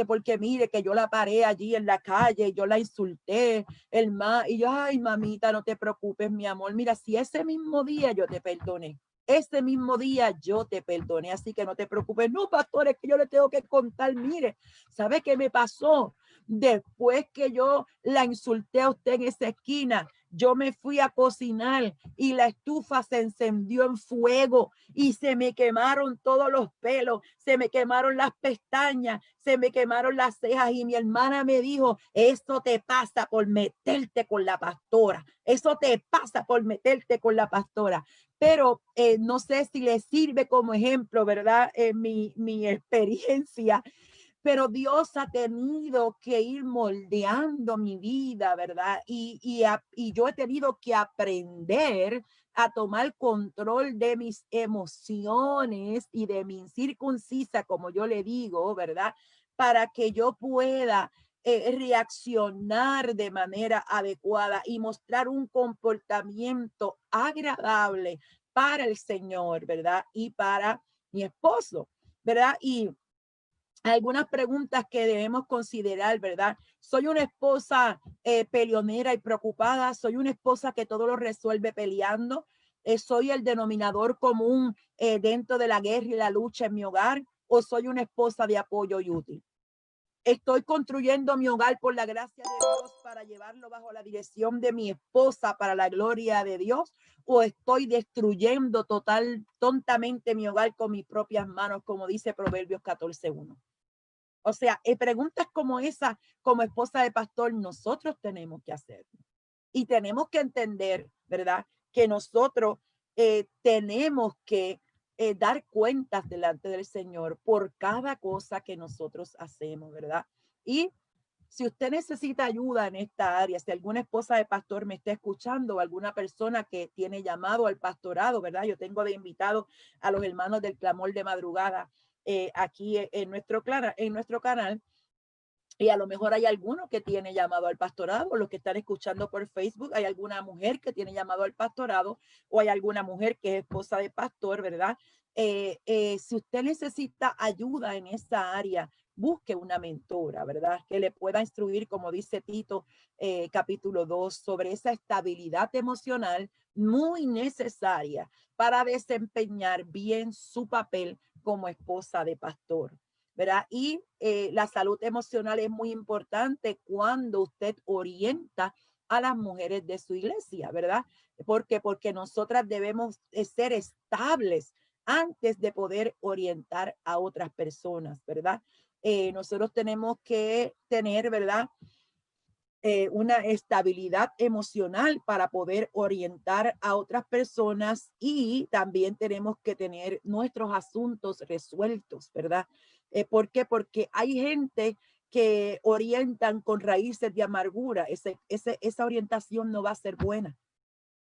porque mire que yo la paré allí en la calle, yo la insulté, y yo, ay, mamita, no te preocupes, mi amor, mira, si ese mismo día yo te perdoné, ese mismo día yo te perdoné, así que no te preocupes. No, pastor, es que yo le tengo que contar, mire, ¿sabe qué me pasó? Después que yo la insulté a usted en esa esquina, Yo me fui a cocinar y la estufa se encendió en fuego y se me quemaron todos los pelos, se me quemaron las pestañas, se me quemaron las cejas y mi hermana me dijo, eso te pasa por meterte con la pastora, eso te pasa por meterte con la pastora. Pero no sé si le sirve como ejemplo, ¿verdad? Mi experiencia, pero Dios ha tenido que ir moldeando mi vida, ¿verdad? Y yo he tenido que aprender a tomar control de mis emociones y de mi incircuncisa, como yo le digo, ¿verdad? Para que yo pueda reaccionar de manera adecuada y mostrar un comportamiento agradable para el Señor, ¿verdad? Y para mi esposo, ¿verdad? Y algunas preguntas que debemos considerar, ¿verdad? Soy una esposa peleonera y preocupada, soy una esposa que todo lo resuelve peleando, soy el denominador común dentro de la guerra y la lucha en mi hogar, o soy una esposa de apoyo y útil. Estoy construyendo mi hogar por la gracia de Dios para llevarlo bajo la dirección de mi esposa para la gloria de Dios, o estoy destruyendo tontamente mi hogar con mis propias manos, como dice Proverbios 14:1. O sea, preguntas como esa, como esposa de pastor, nosotros tenemos que hacer. Y tenemos que entender, ¿verdad? Que nosotros tenemos que dar cuentas delante del Señor por cada cosa que nosotros hacemos, ¿verdad? Y si usted necesita ayuda en esta área, si alguna esposa de pastor me está escuchando o alguna persona que tiene llamado al pastorado, ¿verdad? Yo tengo de invitado a los hermanos del Clamor de Madrugada aquí en nuestro canal. Y a lo mejor hay alguno que tiene llamado al pastorado, los que están escuchando por Facebook, hay alguna mujer que tiene llamado al pastorado o hay alguna mujer que es esposa de pastor, ¿verdad? Si usted necesita ayuda en esa área, busque una mentora, ¿verdad? Que le pueda instruir, como dice Tito, capítulo 2, sobre esa estabilidad emocional muy necesaria para desempeñar bien su papel como esposa de pastor, ¿verdad? Y la salud emocional es muy importante cuando usted orienta a las mujeres de su iglesia, ¿verdad? Porque nosotras debemos ser estables antes de poder orientar a otras personas, ¿verdad? Nosotros tenemos que tener, ¿verdad? Una estabilidad emocional para poder orientar a otras personas y también tenemos que tener nuestros asuntos resueltos, ¿verdad? ¿Por qué? Porque hay gente que orientan con raíces de amargura. Esa orientación no va a ser buena.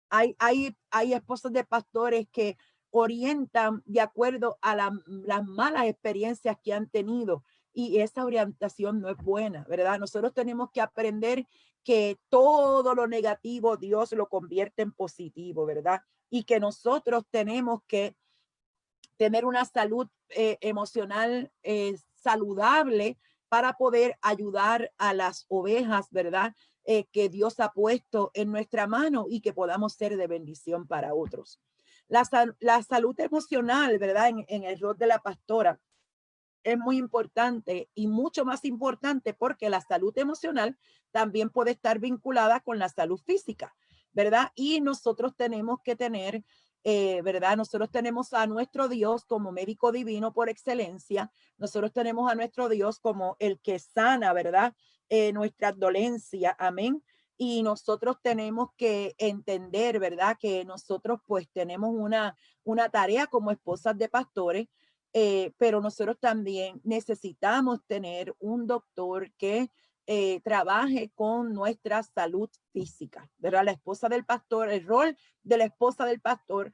Hay esposos de pastores que orientan de acuerdo a las malas experiencias que han tenido y esa orientación no es buena, ¿verdad? Nosotros tenemos que aprender que todo lo negativo Dios lo convierte en positivo, ¿verdad? Y que nosotros tenemos que tener una salud emocional saludable para poder ayudar a las ovejas, ¿verdad? Que Dios ha puesto en nuestra mano y que podamos ser de bendición para otros. La salud emocional, ¿verdad? En el rol de la pastora es muy importante y mucho más importante porque la salud emocional también puede estar vinculada con la salud física, ¿verdad? Y nosotros tenemos que tener, ¿verdad? Nosotros tenemos a nuestro Dios como médico divino por excelencia. Nosotros tenemos a nuestro Dios como el que sana, ¿verdad? Nuestras dolencias, amén. Y nosotros tenemos que entender, ¿verdad? Que nosotros pues tenemos una tarea como esposas de pastores, pero nosotros también necesitamos tener un doctor que trabaje con nuestra salud física, ¿verdad? La esposa del pastor, el rol de la esposa del pastor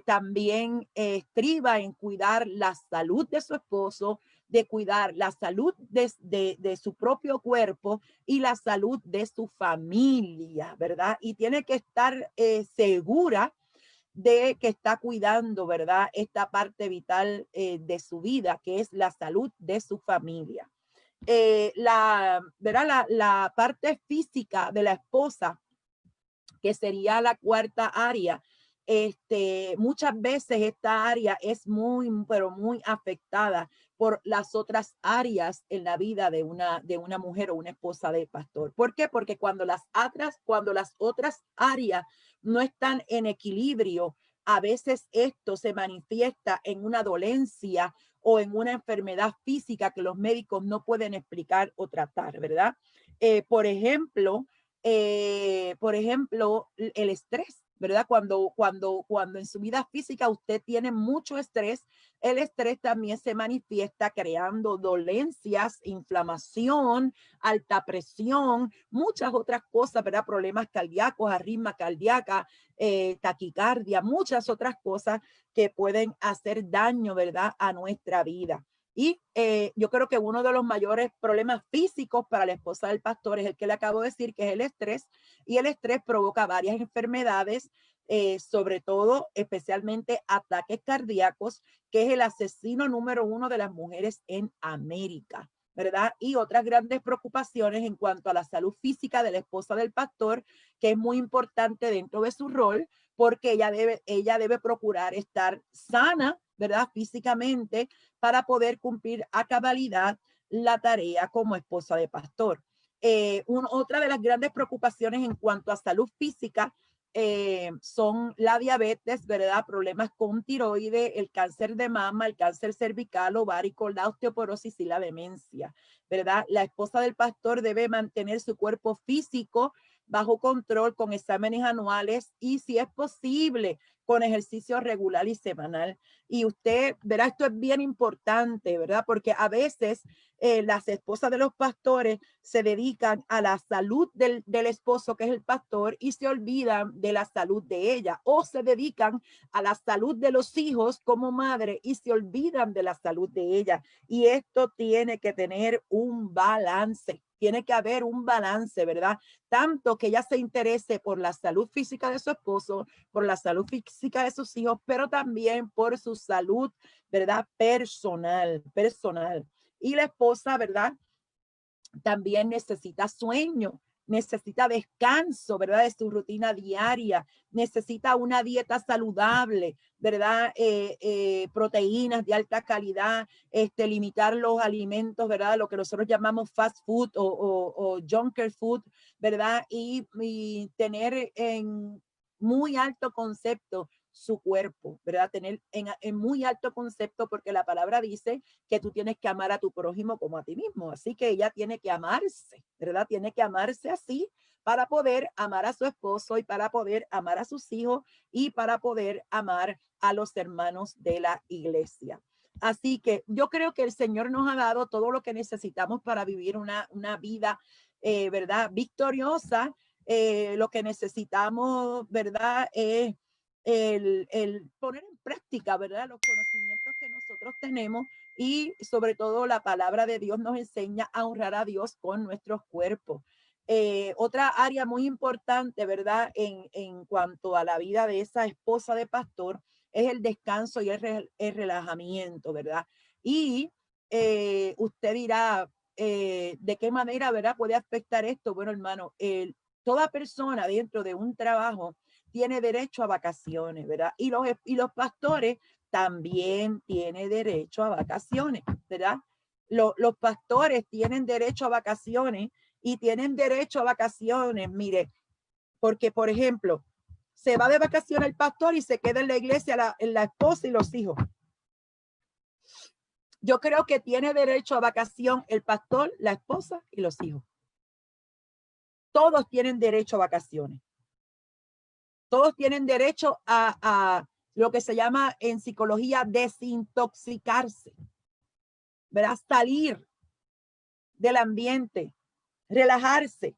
también estriba en cuidar la salud de su esposo, de cuidar la salud de su propio cuerpo y la salud de su familia, ¿verdad? Y tiene que estar segura de que está cuidando, ¿verdad? Esta parte vital de su vida, que es la salud de su familia. ¿Verdad? La parte física de la esposa, que sería la cuarta área, muchas veces esta área es muy, pero muy afectada por las otras áreas en la vida de una mujer o una esposa de pastor. ¿Por qué? Porque cuando las otras áreas no están en equilibrio, a veces esto se manifiesta en una dolencia o en una enfermedad física que los médicos no pueden explicar o tratar, ¿verdad? Por ejemplo, el estrés, ¿verdad? Cuando en su vida física usted tiene mucho estrés, el estrés también se manifiesta creando dolencias, inflamación, alta presión, muchas otras cosas, ¿verdad? Problemas cardíacos, arritmia cardíaca, taquicardia, muchas otras cosas que pueden hacer daño, ¿verdad? A nuestra vida. Y yo creo que uno de los mayores problemas físicos para la esposa del pastor es el que le acabo de decir, que es el estrés. Y el estrés provoca varias enfermedades, sobre todo, especialmente ataques cardíacos, que es el asesino número 1 de las mujeres en América, ¿verdad? Y otras grandes preocupaciones en cuanto a la salud física de la esposa del pastor, que es muy importante dentro de su rol, porque ella debe procurar estar sana, ¿verdad? Físicamente, para poder cumplir a cabalidad la tarea como esposa de pastor. Otra de las grandes preocupaciones en cuanto a salud física son la diabetes, ¿verdad? Problemas con tiroides, el cáncer de mama, el cáncer cervical, ovárico, la osteoporosis y la demencia, ¿verdad? La esposa del pastor debe mantener su cuerpo físico bajo control con exámenes anuales y, si es posible, con ejercicio regular y semanal. Y usted verá, esto es bien importante, ¿verdad? Porque a veces las esposas de los pastores se dedican a la salud del esposo, que es el pastor, y se olvidan de la salud de ella, o se dedican a la salud de los hijos como madre y se olvidan de la salud de ella. Y esto tiene que tener un balance. Tiene que haber un balance, ¿verdad? Tanto que ella se interese por la salud física de su esposo, por la salud física de sus hijos, pero también por su salud, ¿verdad? Personal. Y la esposa, ¿verdad? También necesita sueño, necesita descanso, ¿verdad? De su rutina diaria, necesita una dieta saludable, ¿verdad? Proteínas de alta calidad, limitar los alimentos, ¿verdad? Lo que nosotros llamamos fast food o junker food, ¿verdad? Y tener en muy alto concepto su cuerpo, ¿verdad? Tener en muy alto concepto, porque la palabra dice que tú tienes que amar a tu prójimo como a ti mismo. Así que ella tiene que amarse, ¿verdad? Tiene que amarse así para poder amar a su esposo y para poder amar a sus hijos y para poder amar a los hermanos de la iglesia. Así que yo creo que el Señor nos ha dado todo lo que necesitamos para vivir una vida, ¿verdad? Victoriosa. Lo que necesitamos, ¿verdad? Es el poner en práctica, ¿verdad? Los conocimientos que nosotros tenemos, y sobre todo la palabra de Dios nos enseña a honrar a Dios con nuestros cuerpos. Otra área muy importante, ¿verdad? En cuanto a la vida de esa esposa de pastor es el descanso y el relajamiento, ¿verdad? Y usted dirá, ¿de qué manera, verdad, puede afectar esto? Bueno, hermano, toda persona dentro de un trabajo tiene derecho a vacaciones, ¿verdad? Y los pastores también tienen derecho a vacaciones, ¿verdad? Los pastores tienen derecho a vacaciones y tienen derecho a vacaciones, mire, porque, por ejemplo, se va de vacaciones el pastor y se queda en la iglesia la esposa y los hijos. Yo creo que tiene derecho a vacación el pastor, la esposa y los hijos. Todos tienen derecho a vacaciones. Todos tienen derecho a lo que se llama en psicología desintoxicarse, ¿verdad? Salir del ambiente, relajarse,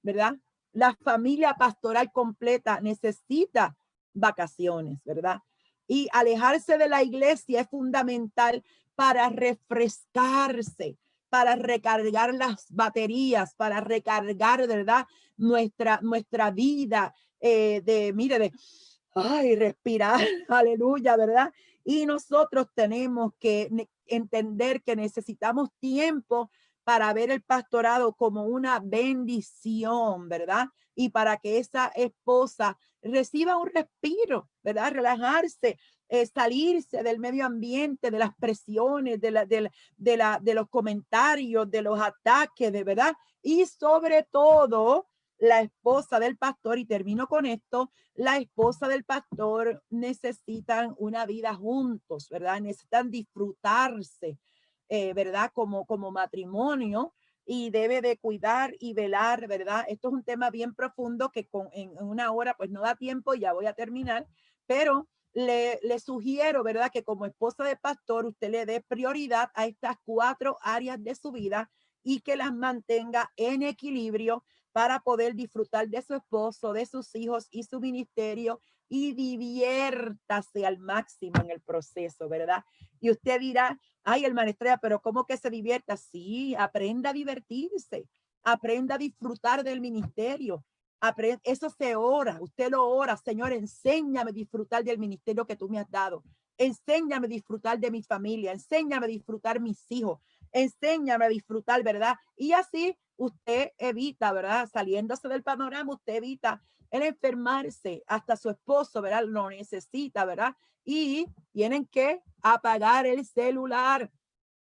¿verdad? La familia pastoral completa necesita vacaciones, ¿verdad? Y alejarse de la iglesia es fundamental para refrescarse, para recargar las baterías, para recargar, ¿verdad? Nuestra vida ay, respirar, aleluya, ¿verdad? Y nosotros tenemos que entender que necesitamos tiempo para ver el pastorado como una bendición, ¿verdad? Y para que esa esposa reciba un respiro, ¿verdad? Relajarse, salirse del medio ambiente, de las presiones, de los comentarios, de los ataques, de verdad. Y sobre todo, la esposa del pastor, y termino con esto, la esposa del pastor necesitan una vida juntos, ¿verdad? Necesitan disfrutarse, ¿verdad? Como matrimonio, y debe de cuidar y velar, ¿verdad? Esto es un tema bien profundo que en una hora pues no da tiempo, ya voy a terminar, pero le sugiero, ¿verdad? Que como esposa de pastor usted le dé prioridad a estas 4 áreas de su vida y que las mantenga en equilibrio para poder disfrutar de su esposo, de sus hijos y su ministerio, y diviértase al máximo en el proceso, ¿verdad? Y usted dirá, ay, hermana Estrella, pero ¿cómo que se divierta? Sí, aprenda a divertirse, aprenda a disfrutar del ministerio. Eso se ora, usted lo ora, Señor, enséñame a disfrutar del ministerio que tú me has dado. Enséñame a disfrutar de mi familia, enséñame a disfrutar mis hijos, enséñame a disfrutar, ¿verdad? Y así usted evita, ¿verdad? Saliéndose del panorama, usted evita el enfermarse, hasta su esposo, ¿verdad? Lo necesita, ¿verdad? Y tienen que apagar el celular.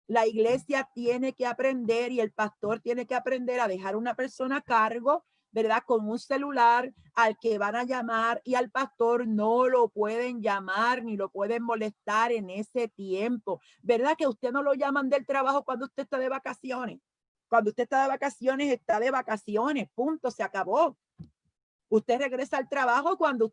La iglesia tiene que aprender y el pastor tiene que aprender a dejar una persona a cargo, ¿verdad? Con un celular al que van a llamar, y al pastor no lo pueden llamar ni lo pueden molestar en ese tiempo, ¿verdad? Que usted no lo llaman del trabajo cuando usted está de vacaciones. Cuando usted está de vacaciones, punto, se acabó. Usted regresa al trabajo cuando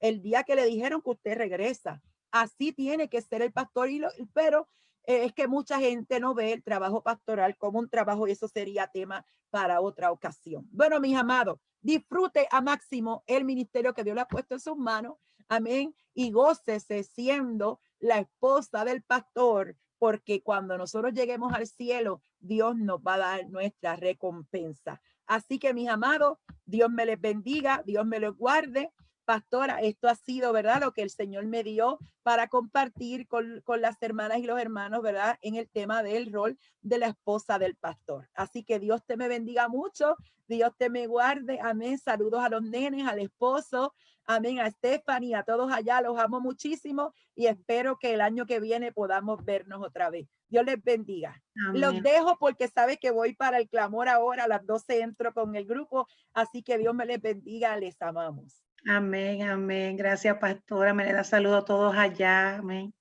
el día que le dijeron que usted regresa. Así tiene que ser el pastor, pero es que mucha gente no ve el trabajo pastoral como un trabajo, y eso sería tema para otra ocasión. Bueno, mis amados, disfrute a máximo el ministerio que Dios le ha puesto en sus manos. Amén. Y gócese siendo la esposa del pastor, porque cuando nosotros lleguemos al cielo, Dios nos va a dar nuestra recompensa. Así que, mis amados, Dios me les bendiga, Dios me los guarde. Pastora, esto ha sido, ¿verdad? Lo que el Señor me dio para compartir con las hermanas y los hermanos, ¿verdad? En el tema del rol de la esposa del pastor. Así que Dios te me bendiga mucho, Dios te me guarde. Amén. Saludos a los nenes, al esposo. Amén. A Stephanie, a todos allá, los amo muchísimo y espero que el año que viene podamos vernos otra vez. Dios les bendiga. Los Amén. dejo porque sabe que voy para el clamor ahora, a las 12 entro con el grupo, así que Dios me les bendiga, les amamos. Amén, amén. Gracias, pastora. Me le da saludo a todos allá. Amén.